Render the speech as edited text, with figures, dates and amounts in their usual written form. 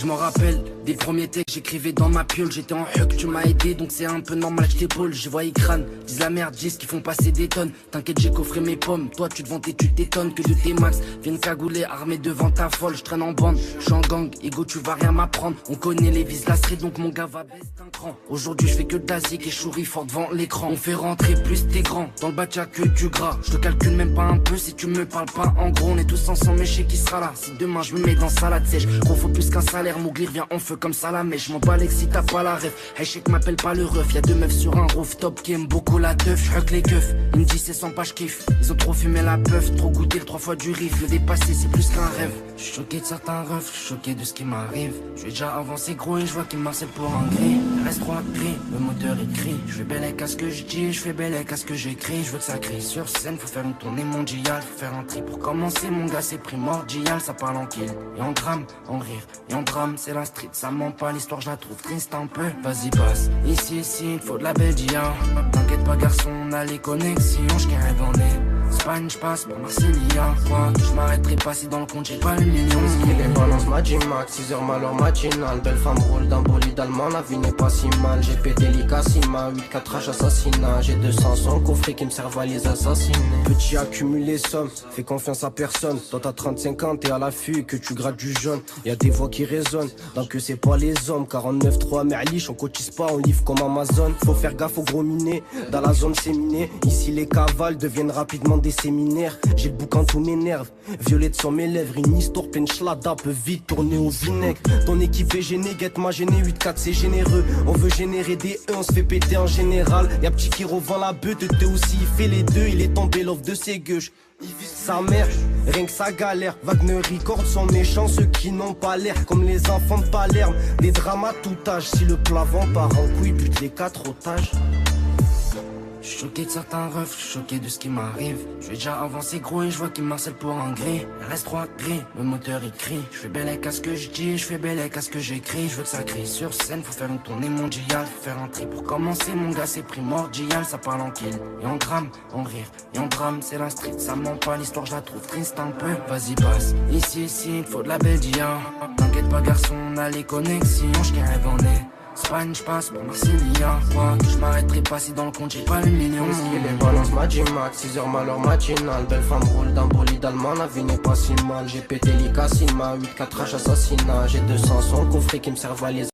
je m'en rappelle des premiers textes j'écrivais dans ma piole. J'étais en huc, tu m'as aidé donc c'est un peu normal que je t'épaule. Je vois crâne, disent la merde, disent qu'ils font passer des tonnes. T'inquiète j'ai coffré mes pommes, toi tu te vantes et tu t'étonnes. Que de tes max viennent cagouler armés devant ta folle. Je traîne en bande, je suis en gang, ego tu vas rien m'apprendre. On connaît les vis la street donc mon gars va baisser un cran. Aujourd'hui je fais que de la zik et chouris fort devant l'écran. On fait rentrer plus t'es grand, dans le batch y'a que du gras. Je te calcule même pas un peu si tu me parles pas en gros. On est tous ensemble mais je sais qui sera là. Si demain je me mets dans salade sèche, gros faut plus qu'un salaire. Mouglir vient en feu comme ça la mèche. Je m'en bats si t'as pas la ref. Hey je sais que m'appelle pas le ref. Y'a deux meufs sur un rooftop qui aiment beaucoup la teuf. J'huck les keufs, ils me disent c'est sans pas j'kiffe. Ils ont trop fumé la peuf, trop goûté le 3 fois du riff. Le dépassé c'est plus qu'un rêve. J'suis choqué de certains refs, j'suis choqué de ce qui m'arrive. J'vais déjà avancé gros et j'vois qu'ils m'harcèlent pour un gris. Reste droit gris, le moteur il crie. J'fais bellec à ce que j'dis, j'fais bellec à ce que j'écris. J'veux que ça crie sur scène, faut faire une tournée mondiale. Faut faire un tri pour commencer mon gars c'est primordial. Ça parle en kill, et en drame, en rire, et en drame. C'est la street, ça ment pas, l'histoire je la trouve triste un peu. Vas-y passe, ici, il faut de la belle dia. T'inquiète pas garçon, on a les connexions. J'carré dans les Espagne, j'passe pour Marseilla. Quoi, j'm'arrêterai pas si dans le compte j'ai pas le million. Qui les balance ma G-Max, 6h malheur matinale. Belle femme roule d'un bolide allemand, la vie n'est pas si mal. J'ai pété l'Icasima, 8-4H assassinat. J'ai 200 sans coffret qui me servent à les assassiner. Petit accumule les sommes, fais confiance à personne. Toi t'as 35 ans, t'es à l'affût que tu grattes du jaune. Y'a des voix qui résonnent, donc que c'est pas les hommes. 49-3 merliche, on cotise pas, on livre comme Amazon. Faut faire gaffe aux gros minés, dans la zone c'est miné. Ici les cavales deviennent rapidement des séminaires. J'ai le boucan, tout m'énerve, violette sur mes lèvres. Une histoire pleine chlada peut vite tourner au vinaigre. Ton équipe est gênée, guette m'a gêné. 8-4 c'est généreux, on veut générer des E, on se fait péter en général. Y'a petit qui revend la beuh, de deux aussi il fait les deux. Il est tombé l'offre de ses gueuches. Il vise sa mère, rien que sa galère. Wagner Records sont méchants, ceux qui n'ont pas l'air. Comme les enfants de Palerme, des dramas à tout âge. Si le plavant part en couille, bute les 4 otages. J'suis choqué de certains refs, j'suis choqué de ce qui m'arrive. J'vais déjà avancé gros et j'vois qu'ils m'harcèlent pour un gris. Reste droit gris, le moteur il crie. J'fais bellec à ce que j'dis, j'fais bellec à ce que j'écris. J'veux que ça crie sur scène, faut faire une tournée mondiale. Faut faire un tri pour commencer, mon gars c'est primordial. Ça parle en kill, et en drame, en rire, et en drame. C'est la street, ça ment pas, l'histoire je la trouve triste un peu. Vas-y passe, ici, il faut de la belle dia. T'inquiète pas garçon, on a les connexions. J'carré dans les Espagne, j'passe pour Marseilla. Quoi, que j'm'arrêterai pas si dans le compte j'ai pas le million. Qui les balance ma G-Max, 6h malheur matinale. Belle femme roule d'un bolide allemand, la vie n'est pas si mal. J'ai pété l'Icasima, 8-4H assassinat. J'ai 200 sans coffret qui me servent à les